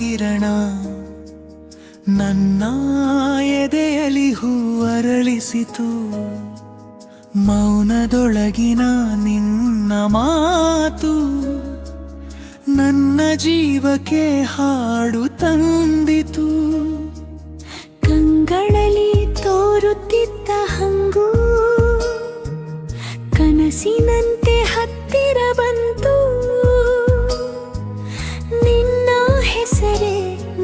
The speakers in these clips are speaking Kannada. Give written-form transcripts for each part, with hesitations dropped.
ಕಿರಣ ನನ್ನ ಎದೆಯಲ್ಲಿ ಹೂವರಳಿಸಿತು ಮೌನದೊಳಗಿನ ನಿನ್ನ ಮಾತು ನನ್ನ ಜೀವಕ್ಕೆ ಹಾಡು ತಂದಿತು ಕಂಗಳಲ್ಲಿ ತೋರುತ್ತಿದ್ದ ಹಂಗು ಕನಸಿನಂತೆ ಹತ್ತಿರ ಬಂತು ನಿನ್ನ ಹೆಸರೇ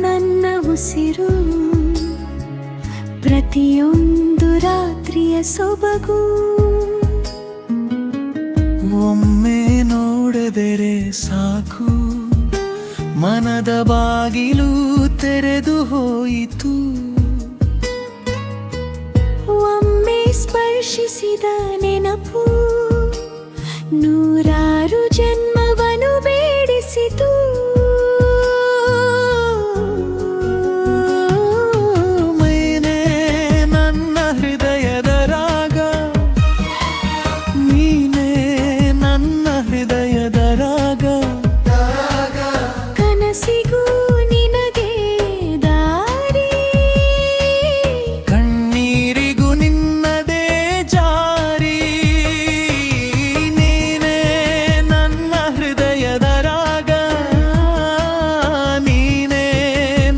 ನನ್ನ ಉಸಿರು ಪ್ರತಿಯೊಂದು ರಾತ್ರಿಯ ಸೊಬಗು ಒಮ್ಮೆ ನೋಡಿದರೆ ಸಾಕು ಮನದ ಬಾಗಿಲು ತೆರೆದು ಹೋಯಿತು ಒಮ್ಮೆ ಸ್ಪರ್ಶಿಸಿದ ನೆನಪು ನೂರಾರು ಜನ್ಮವನ್ನು ಬೇಡಿಸಿತು ಮೈನೆ ನನ್ನ ಹೃದಯದ ರಾಗ ನೀನೇ ನನ್ನ ಹೃದಯದ ರಾಗ ಕನಸಿಗೂ ನಿನಗೆ ದಾರಿ ಕಣ್ಣೀರಿಗೂ ನಿನ್ನದೇ ಜಾರಿ ನೀನೇ ನನ್ನ ಹೃದಯದ ರಾಗ ನೀನೇ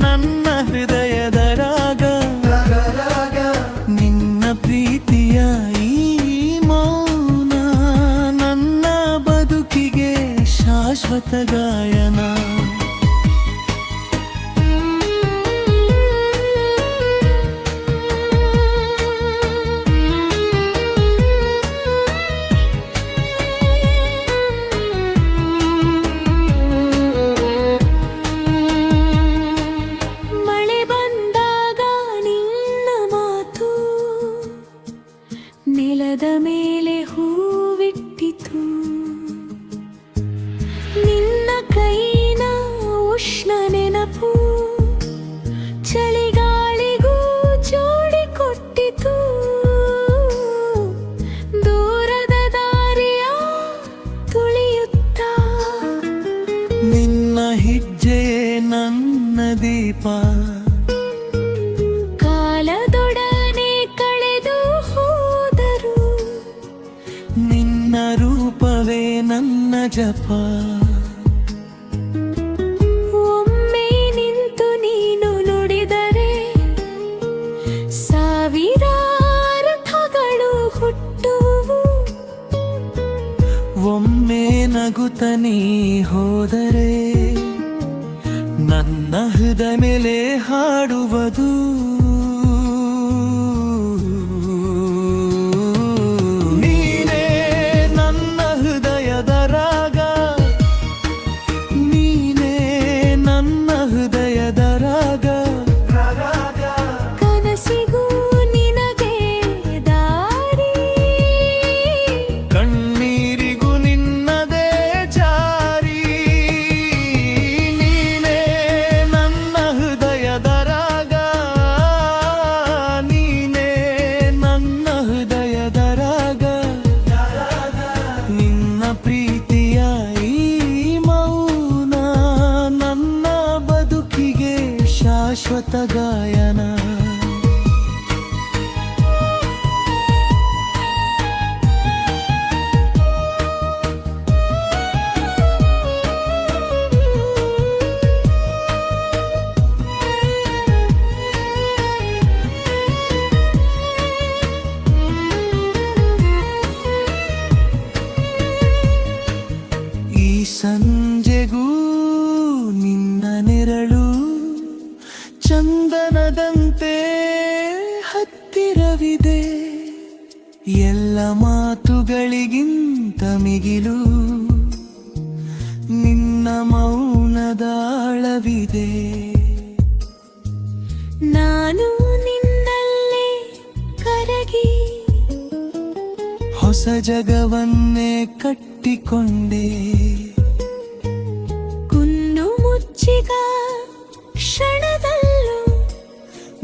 ನನ್ನ ಹೃದಯದ ರಾಗ ನಿನ್ನ ಪ್ರೀತಿಯ ಈ ಮೌನ ನನ್ನ ಬದುಕಿಗೆ ಶಾಶ್ವತ ಗಾಯನ ಮಳೆ ಬಂದಾಗ ನಿನ್ನ ಮಾತು ನೆಲದ ಮೇಲೆ ಹೂವಿಟ್ಟಿತು ನಿನ್ನ ಕೈನ ಉಷ್ಣ ನೆನಪು ಚಳಿಗಾಳಿಗೂ ಜೋಡಿ ಕೊಟ್ಟಿತು ದೂರದ ದಾರಿಯ ತುಳಿಯುತ್ತ ನಿನ್ನ ಹೆಜ್ಜೆಯೇ ನನ್ನ ದೀಪ ಕಾಲದೊಡನೆ ಕಳೆದು ಹೋದರು ನಿನ್ನ ರೂಪವೇ ನನ್ನ ಜಪ ಒಮ್ಮೆ ನಿಂತು ನೀನು ನುಡಿದರೆ ಸಾವಿರಾರ್ಥಗಳು ಹುಟ್ಟುವು ಒಮ್ಮೆ ನಗುತ್ತ ನೀ ಹೋದರೆ ನನ್ನ ಹೃದಯ ಮೇಲೆ ಹಾಡುವುದು ನೀನೇ ನನ್ನ ಹೃದಯದ ರಾಗ ನೀನೇ ನನ್ನ ಹೃದಯದ ರಾಗ ಕನಸಿಗೂ ನಿನಗೆ ದಾರಿ ಕಣ್ಣೀರಿಗೂ ನಿನ್ನದೇ ಜಾರಿ ನೀನೇ ನನ್ನ ಹೃದಯದ ರಾಗ ನೀನೇ ನನ್ನ ಹೃದಯದ ರಾಗ ನಿನ್ನ ಪ್ರೀತಿಯ ಈ ಮೌನ ನನ್ನ ಬದುಕಿಗೆ ಶಾಶ್ವತ ಗಾಯನ ಈ ಸಂಜೆಗೂ ನಿನ್ನ ನೆರಳು ಚಂದನದಂತೆ ಹತ್ತಿರವಿದೆ ಎಲ್ಲ ಮಾತುಗಳಿಗಿಂತ ಮಿಗಿಲು ನಿನ್ನ ಮೌನದ ಆಳವಿದೆ ನಾನು ನಿನ್ನಲ್ಲೇ ಕರಗಿ ಹೊಸ ಜಗವನ್ನೇ ಕಟ್ಟಿಕೊಂಡೆ ಕುನ್ನು ಮುಚ್ಚಿದ ಕ್ಷಣದಲ್ಲೂ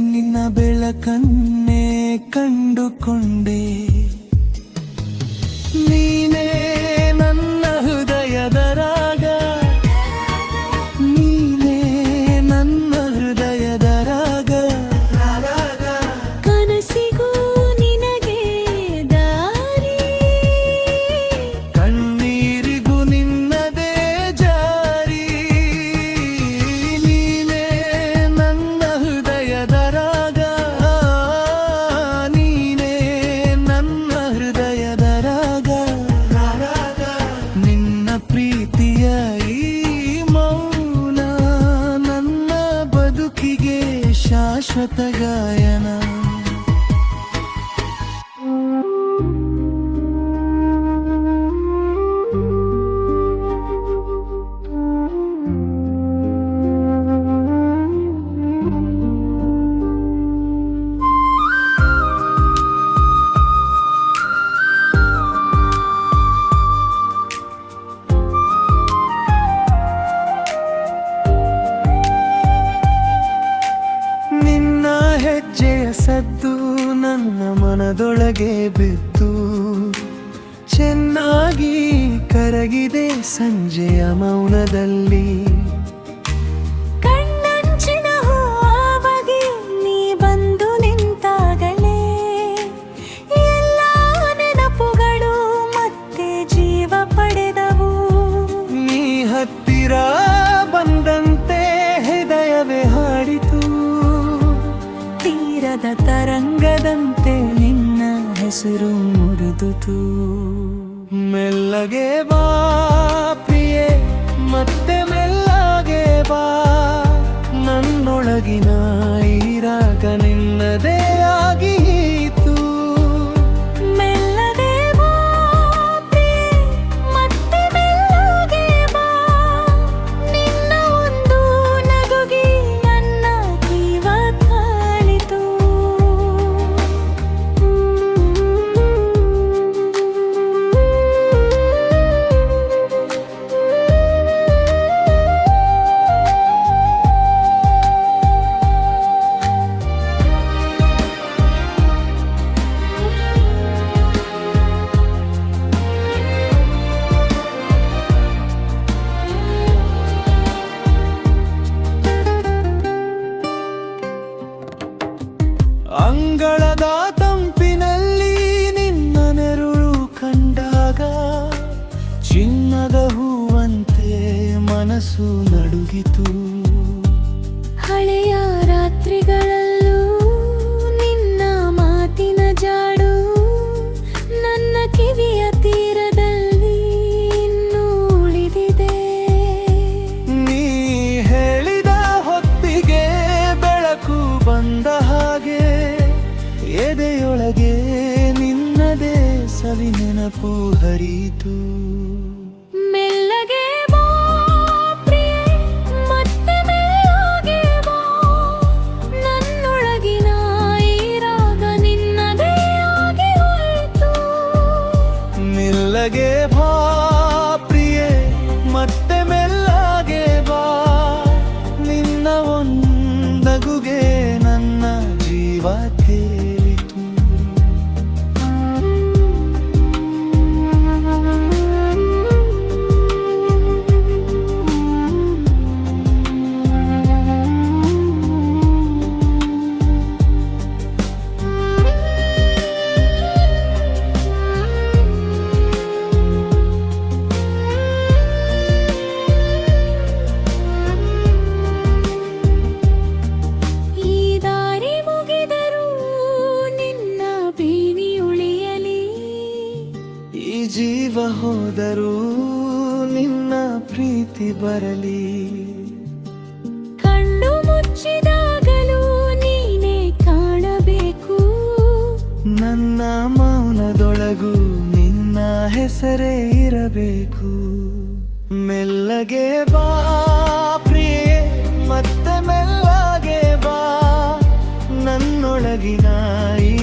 ನಿನ್ನ ಬೆಳಕನ್ನೇ ಕಂಡುಕೊಂಡೆ ನೀನೇ ನನ್ನ ಹೃದಯದ ರಾಗ ನೀನೇ ನನ್ನ ಮನದೊಳಗೆ ಬಿತ್ತು ಚೆನ್ನಾಗಿ ಕರಗಿದೆ ಸಂಜೆಯ ಮೌನದಲ್ಲಿ ಕಣ್ಣಂಚಿನ ಹೂವಾಗಿ ನೀ ಬಂದು ನಿಂತಾಗಲೇ ಎಲ್ಲ ನೆನಪುಗಳು ಮತ್ತೆ ಜೀವ ಪಡೆದವು ನೀ ಹತ್ತಿರ ಬಂದಂತೆ ಹೃದಯವೇ ಹಾಡಿತು ತೀರದ ತರಂಗದಂತೆ ನಿನ್ನ ಹೆಸರು ಮುರಿದುತು ಮೆಲ್ಲಗೆ ಬಾ ಪ್ರಿಯೆ ಮತ್ತೆ ಮೆಲ್ಲಗೆ ಬಾ ನನ್ನೊಳಗಿನ ಈ ರಾಗ ನಿನ್ನದೇ ಆಗೀತು ಮೆಲ್ಲಗೆ ಬಾ ಪ್ರಿಯೆ, ಮತ್ತೆ ಮೆಲ್ಲಗೆ ಬಾ. ನಿನ್ನ ಒಂದು ನಗುಗೆ ನನ್ನ ಜೀವ ಕಾಲಿತು. ಅಂಗಳದ ತಂಪಿನಲ್ಲಿ ನಿನ್ನ ನೆರಳು ಕಂಡಾಗ ಚಿನ್ನದ ಹೂವಂತೆ ಮನಸ್ಸು ನಡುಗಿತು ಹಳೆಯ ರಾತ್ರಿಗಳಲ್ಲೂ ನಿನ್ನ ಮಾತಿನ ಜಾಡು ನನ್ನ ಕಿವಿಯ ತೀರದಲ್ಲಿ ಇನ್ನೂ ಉಳಿದಿದೆ. ನೀ ಹೇಳಿದ ಹೊತ್ತಿಗೆ ಬೆಳಕು ಬಂದ ಹಾಗೆ ಎದೆಯೊಳಗೆ ನಿನ್ನದೇ ಸವಿ ನೆನಪು ಹರಿಯಿತು ಮೆಲ್ಲಗೆ ಬಾ ಪ್ರಿಯೆ, ಮತ್ತೆ ಮೆಲ್ಲಗೆ ಬಾ. ನನ್ನೊಳಗಿನ ಈ ರಾಗ ನಿನ್ನದೇ ಆಗಿ ಹೋಯಿತು. ಮೆಲ್ಲಗೆ ಬಾ ಪ್ರಿಯೆ ಮತ್ತೆ ಮೆಲ್ಲಗೆ ಬಾ ನಿನ್ನ ಒಂದಗುಗೆ ನನ್ನ ಜೀವ ತೇಲಿತು ಈ ದಾರಿ ಮುಗಿದರೂ ನಿನ್ನ ಬೇಣಿ ಉಳಿಯಲಿ. ಈ ಜೀವ ಹೋದರೂ ನಿನ್ನ ಪ್ರೀತಿ ಬರಲಿ ಕಣ್ಣು ಮುಚ್ಚಿದಾಗಲೂ ನೀನೇ ಕಾಣಬೇಕು. ನನ್ನ ಮೌನದೊಳಗೂ ನಿನ್ನ ಹೆಸರೇ ಇರಬೇಕು ಮೆಲ್ಲಗೆ ಬಾ ಪ್ರಿಯೆ ಮತ್ತೆ ಮೆಲ್ಲಗೆ ಬಾ ನನ್ನೊಳಗಿನ ಈ